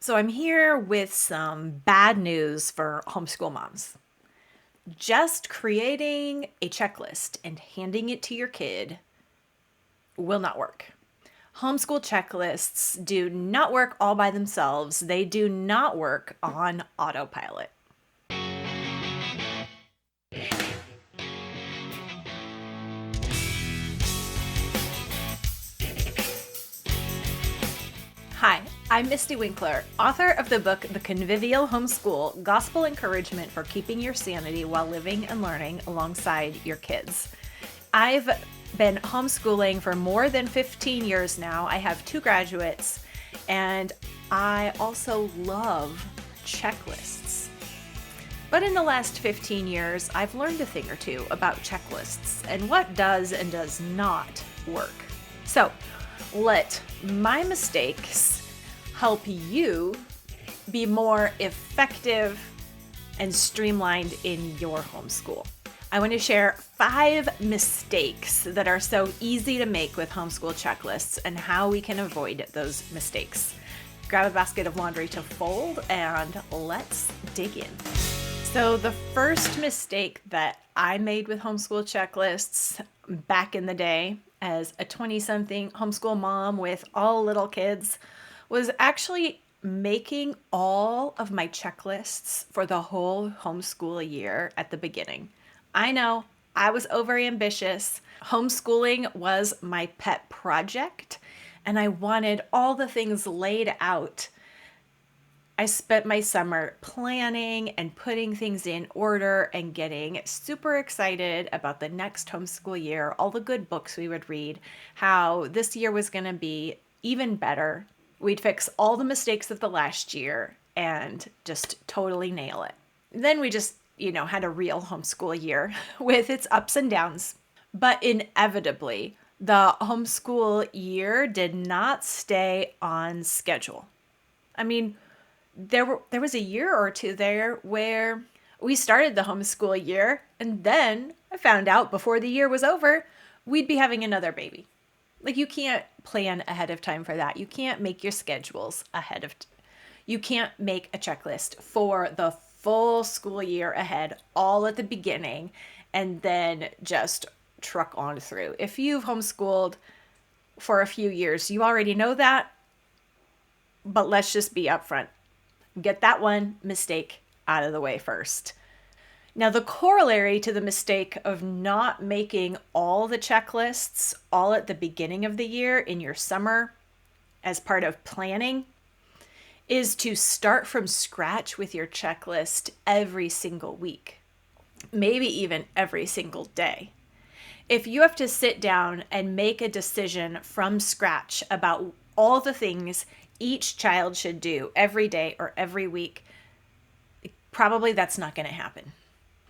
So I'm here with some bad news for homeschool moms. Just creating a checklist and handing it to your kid will not work. Homeschool checklists do not work all by themselves. They do not work on autopilot. Hi, I'm Mystie Winckler, author of the book The Convivial Homeschool, Gospel Encouragement for Keeping Your Sanity While Living and Learning Alongside Your Kids. I've been homeschooling for more than 15 years now. I have 2 graduates, and I also love checklists. But in the last 15 years, I've learned a thing or two about checklists and what does and does not work. So let my mistakes help you be more effective and streamlined in your homeschool. I want to share 5 mistakes that are so easy to make with homeschool checklists and how we can avoid those mistakes. Grab a basket of laundry to fold and let's dig in. So the first mistake that I made with homeschool checklists back in the day as a 20-something homeschool mom with all little kids was actually making all of my checklists for the whole homeschool year at the beginning. I know, I was overambitious. Homeschooling was my pet project, and I wanted all the things laid out. I spent my summer planning and putting things in order and getting super excited about the next homeschool year, all the good books we would read, how this year was going to be even better. We'd fix all the mistakes of the last year and just totally nail it. Then we just, had a real homeschool year with its ups and downs. But inevitably, the homeschool year did not stay on schedule. I mean, there was a year or two there where we started the homeschool year, and then I found out before the year was over, we'd be having another baby. Like, you can't plan ahead of time for that. You can't make your schedules you can't make a checklist for the full school year ahead, all at the beginning, and then just truck on through. If you've homeschooled for a few years, you already know that, but let's just be upfront. Get that one mistake out of the way first. Now, the corollary to the mistake of not making all the checklists all at the beginning of the year in your summer as part of planning is to start from scratch with your checklist every single week, maybe even every single day. If you have to sit down and make a decision from scratch about all the things each child should do every day or every week, probably that's not going to happen.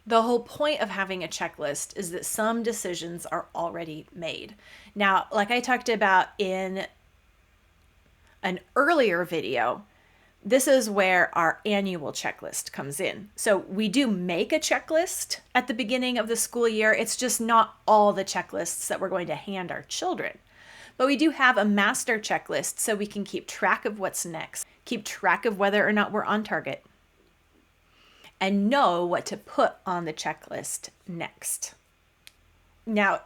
The whole point of having a checklist is that some decisions are already made. Now, like I talked about in an earlier video, this is where our annual checklist comes in. So we do make a checklist at the beginning of the school year. It's just not all the checklists that we're going to hand our children. But we do have a master checklist so we can keep track of what's next, keep track of whether or not we're on target, and know what to put on the checklist next. Now,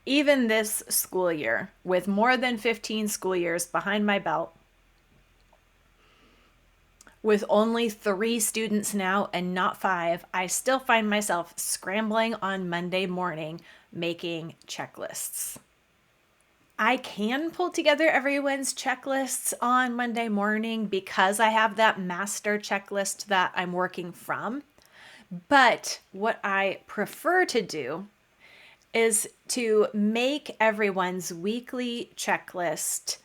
even this school year, with more than 15 school years behind my belt, with only 3 students now and not 5, I still find myself scrambling on Monday morning making checklists. I can pull together everyone's checklists on Monday morning because I have that master checklist that I'm working from. But what I prefer to do is to make everyone's weekly checklist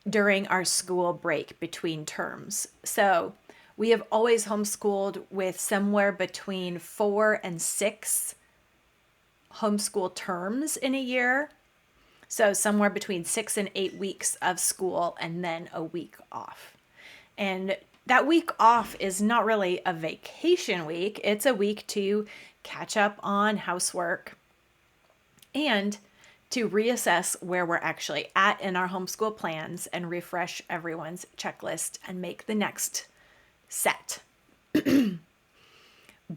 during our school break between terms. So we have always homeschooled with somewhere between 4 and 6 homeschool terms in a year. So somewhere between 6 and 8 weeks of school and then a week off. And that week off is not really a vacation week. It's a week to catch up on housework and to reassess where we're actually at in our homeschool plans and refresh everyone's checklist and make the next set.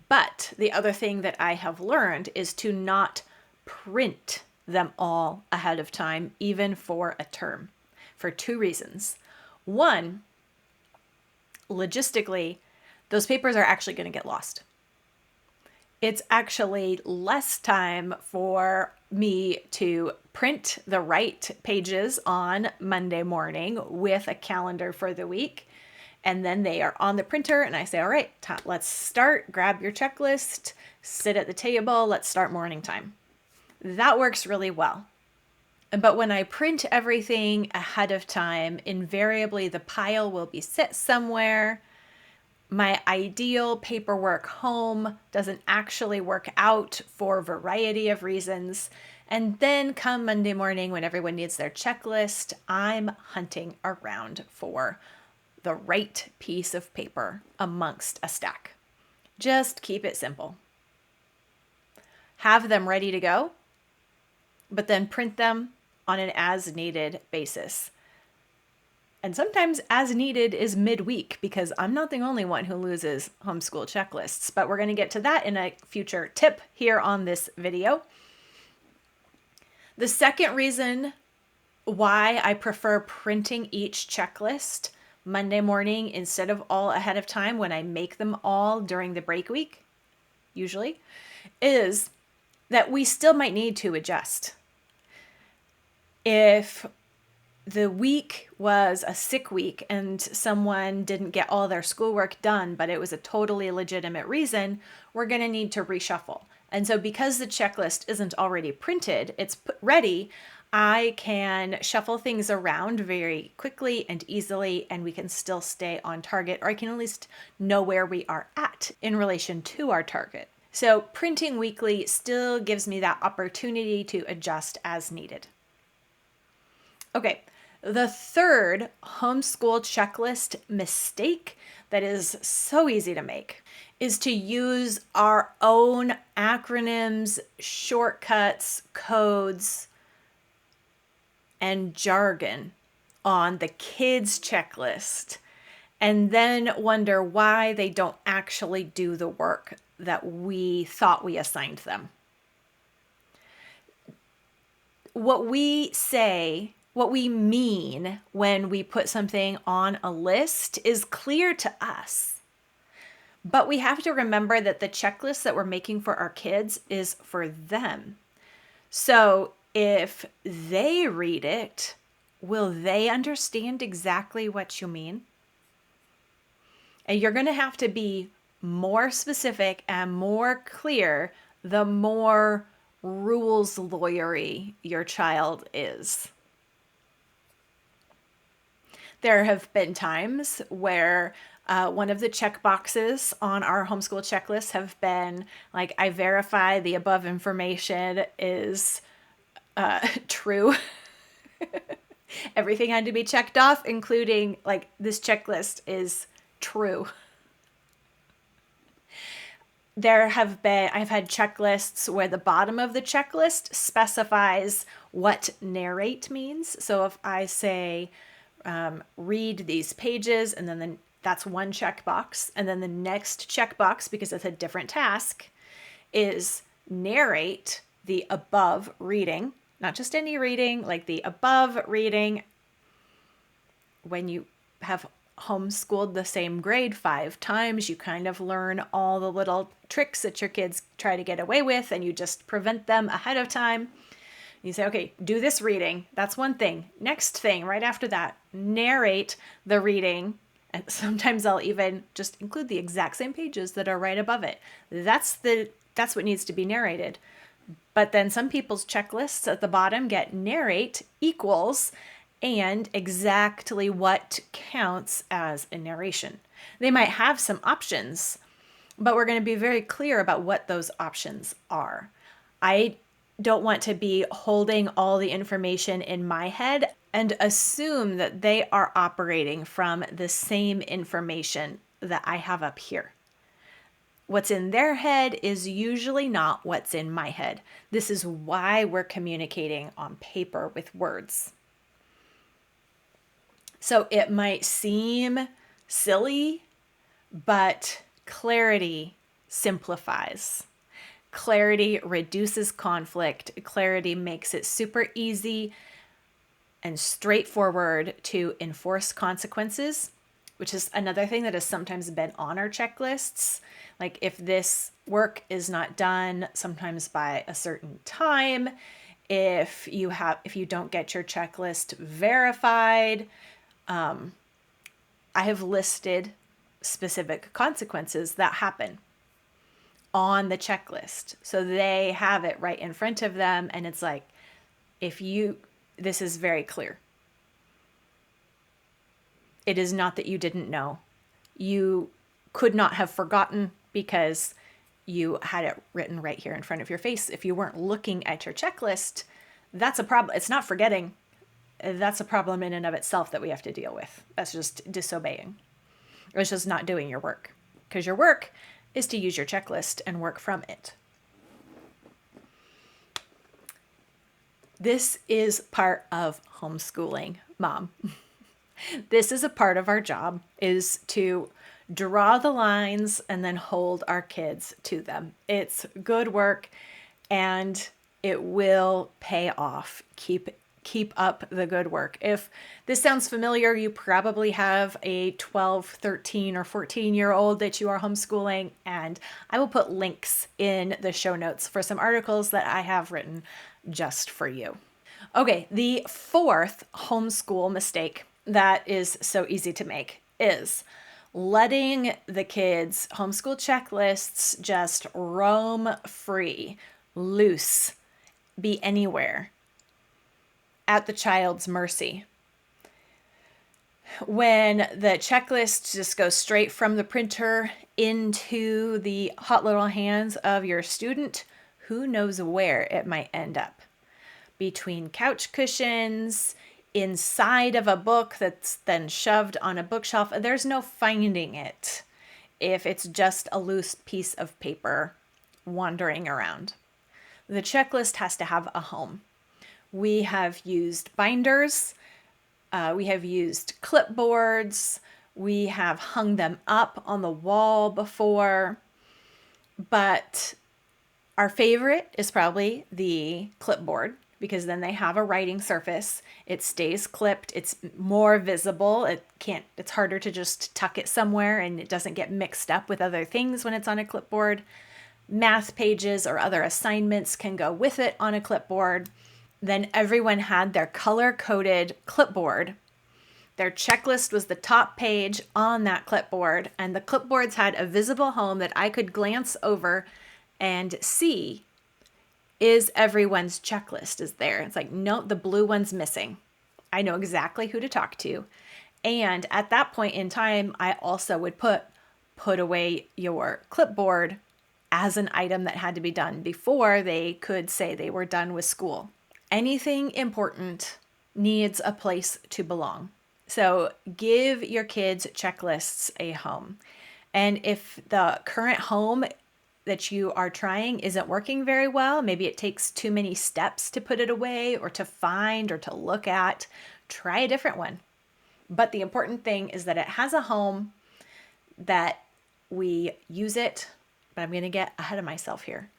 But the other thing that I have learned is to not print them all ahead of time, even for a term, for two reasons. One, logistically, those papers are actually going to get lost. It's actually less time for me to print the right pages on Monday morning with a calendar for the week. And then they are on the printer and I say, all right, let's start, grab your checklist, sit at the table, let's start morning time. That works really well. But when I print everything ahead of time, invariably the pile will be set somewhere. My ideal paperwork home doesn't actually work out for a variety of reasons. And then come Monday morning when everyone needs their checklist, I'm hunting around for the right piece of paper amongst a stack. Just keep it simple. Have them ready to go, but then print them on an as-needed basis. And sometimes as needed is midweek because I'm not the only one who loses homeschool checklists, but we're going to get to that in a future tip here on this video. The second reason why I prefer printing each checklist Monday morning instead of all ahead of time when I make them all during the break week, usually, is that we still might need to adjust. If the week was a sick week and someone didn't get all their schoolwork done, but it was a totally legitimate reason, we're going to need to reshuffle. And so because the checklist isn't already printed, it's ready, I can shuffle things around very quickly and easily, and we can still stay on target, or I can at least know where we are at in relation to our target. So printing weekly still gives me that opportunity to adjust as needed. Okay, the third homeschool checklist mistake that is so easy to make is to use our own acronyms, shortcuts, codes, and jargon on the kids' checklist, and then wonder why they don't actually do the work that we thought we assigned them. What we say, what we mean when we put something on a list is clear to us. But we have to remember that the checklist that we're making for our kids is for them. So if they read it, will they understand exactly what you mean? And you're going to have to be more specific and more clear the more rules lawyery your child is. There have been times where one of the check boxes on our homeschool checklist have been like, I verify the above information is true. Everything had to be checked off, including like this checklist is true. I've had checklists where the bottom of the checklist specifies what narrate means. So if I say, read these pages, and then that's one checkbox. And then the next checkbox, because it's a different task, is narrate the above reading, not just any reading, like the above reading. When you have homeschooled the same grade 5 times, you kind of learn all the little tricks that your kids try to get away with, and you just prevent them ahead of time. You say, okay, do this reading. That's one thing. Next thing, right after that, narrate the reading. And sometimes I'll even just include the exact same pages that are right above it. That's what needs to be narrated. But then some people's checklists at the bottom get narrate equals and exactly what counts as a narration. They might have some options, but we're going to be very clear about what those options are. I don't want to be holding all the information in my head and assume that they are operating from the same information that I have up here. what's in their head is usually not what's in my head. This is why we're communicating on paper with words. So it might seem silly, but clarity simplifies. Clarity reduces conflict. Clarity makes it super easy and straightforward to enforce consequences, which is another thing that has sometimes been on our checklists. Like if this work is not done sometimes by a certain time, if you don't get your checklist verified, I have listed specific consequences that happen on the checklist. So they have it right in front of them. And it's like, this is very clear. It is not that you didn't know. You could not have forgotten because you had it written right here in front of your face. If you weren't looking at your checklist, that's a problem. It's not forgetting. That's a problem in and of itself that we have to deal with. That's just disobeying. It's just not doing your work, because your work is to use your checklist and work from it. This is part of homeschooling, Mom. This is a part of our job, is to draw the lines and then hold our kids to them. It's good work and it will pay off. Keep up the good work. If this sounds familiar, you probably have a 12, 13, or 14-year-old that you are homeschooling, and I will put links in the show notes for some articles that I have written just for you. Okay, the fourth homeschool mistake that is so easy to make is letting the kids' homeschool checklists just roam free, loose, be anywhere, at the child's mercy. When the checklist just goes straight from the printer into the hot little hands of your student, who knows where it might end up? Between couch cushions, inside of a book that's then shoved on a bookshelf. There's no finding it if it's just a loose piece of paper wandering around. The checklist has to have a home. We have used binders, we have used clipboards, we have hung them up on the wall before, but our favorite is probably the clipboard, because then they have a writing surface. It stays clipped. It's more visible. It's harder to just tuck it somewhere, and it doesn't get mixed up with other things when it's on a clipboard. Math pages or other assignments can go with it on a clipboard. Then everyone had their color-coded clipboard. Their checklist was the top page on that clipboard, and the clipboards had a visible home that I could glance over and see. Is everyone's checklist is there? It's like, no, the blue one's missing. I know exactly who to talk to. And at that point in time, I also would put away your clipboard as an item that had to be done before they could say they were done with school. Anything important needs a place to belong. So give your kids checklists a home. And if the current home that you are trying isn't working very well, maybe it takes too many steps to put it away or to find or to look at, try a different one. But the important thing is that it has a home, that we use it. But I'm going to get ahead of myself here,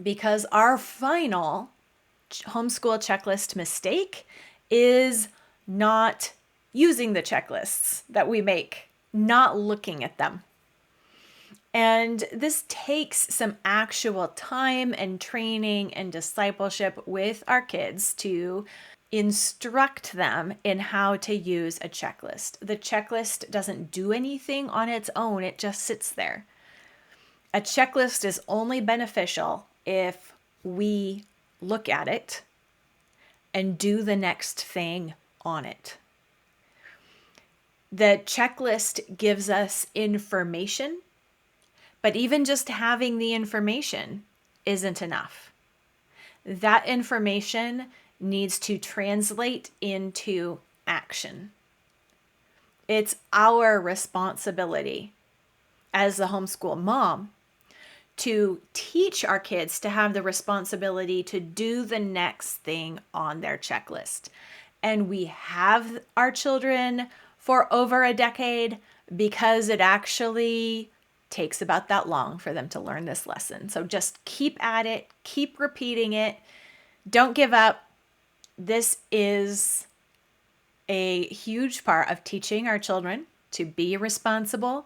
because our final homeschool checklist mistake is not using the checklists that we make, not looking at them. And this takes some actual time and training and discipleship with our kids to instruct them in how to use a checklist. The checklist doesn't do anything on its own. It just sits there. A checklist is only beneficial if we look at it and do the next thing on it. The checklist gives us information, but even just having the information isn't enough. That information needs to translate into action. It's our responsibility as the homeschool mom to teach our kids to have the responsibility to do the next thing on their checklist. And we have our children for over a decade because it actually takes about that long for them to learn this lesson. So just keep at it, keep repeating it. Don't give up. This is a huge part of teaching our children to be responsible,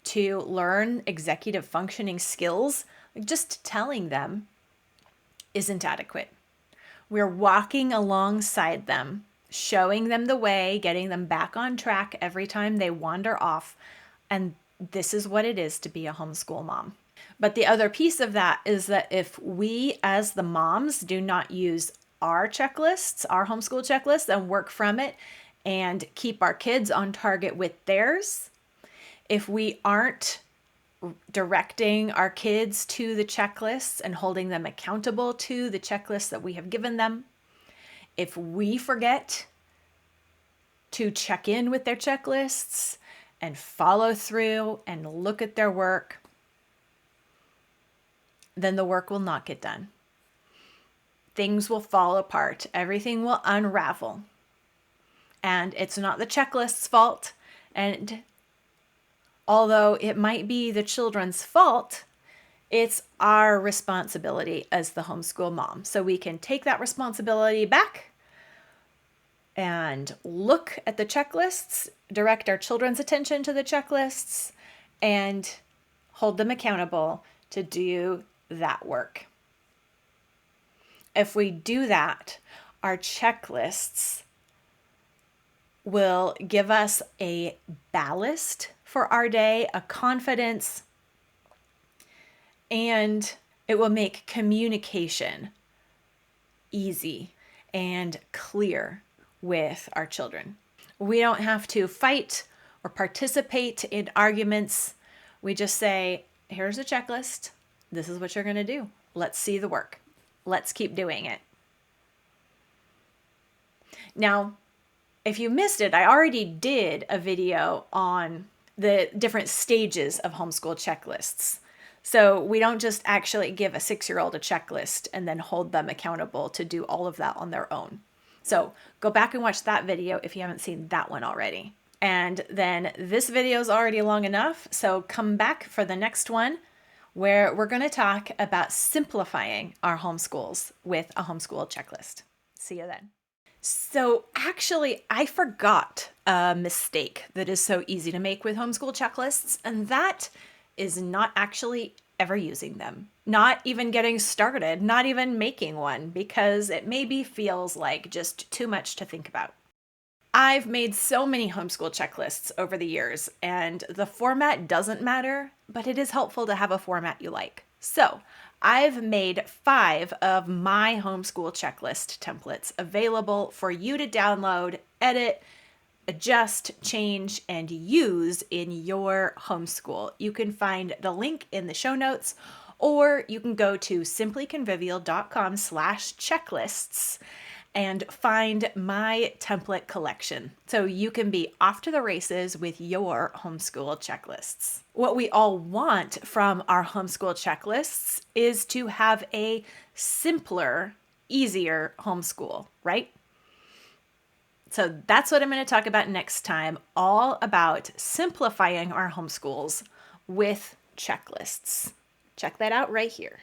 to learn executive functioning skills. Just telling them isn't adequate. We're walking alongside them, showing them the way, getting them back on track every time they wander off. And this is what it is to be a homeschool mom. But the other piece of that is that if we as the moms do not use our checklists, our homeschool checklists, and work from it and keep our kids on target with theirs, if we aren't directing our kids to the checklists and holding them accountable to the checklists that we have given them, if we forget to check in with their checklists and follow through and look at their work, then the work will not get done. Things will fall apart. Everything will unravel. And it's not the checklist's fault. And although it might be the children's fault, it's our responsibility as the homeschool mom. So we can take that responsibility back and look at the checklists, direct our children's attention to the checklists, and hold them accountable to do that work. If we do that, our checklists will give us a ballast for our day, a confidence, and it will make communication easy and clear with our children. We don't have to fight or participate in arguments. We just say, here's a checklist. This is what you're going to do. Let's see the work. Let's keep doing it. Now, if you missed it, I already did a video on the different stages of homeschool checklists. So we don't just actually give a 6-year-old a checklist and then hold them accountable to do all of that on their own. So go back and watch that video if you haven't seen that one already. And then this video is already long enough, so come back for the next one where we're going to talk about simplifying our homeschools with a homeschool checklist. See you then. So actually, I forgot a mistake that is so easy to make with homeschool checklists, and that is not actually ever using them. Not even getting started, not even making one, because it maybe feels like just too much to think about. I've made so many homeschool checklists over the years, and the format doesn't matter, but it is helpful to have a format you like. So I've made 5 of my homeschool checklist templates available for you to download, edit, adjust, change, and use in your homeschool. You can find the link in the show notes, or you can go to simplyconvivial.com/checklists and find my template collection so you can be off to the races with your homeschool checklists. What we all want from our homeschool checklists is to have a simpler, easier homeschool, right? So that's what I'm going to talk about next time, all about simplifying our homeschools with checklists. Check that out right here.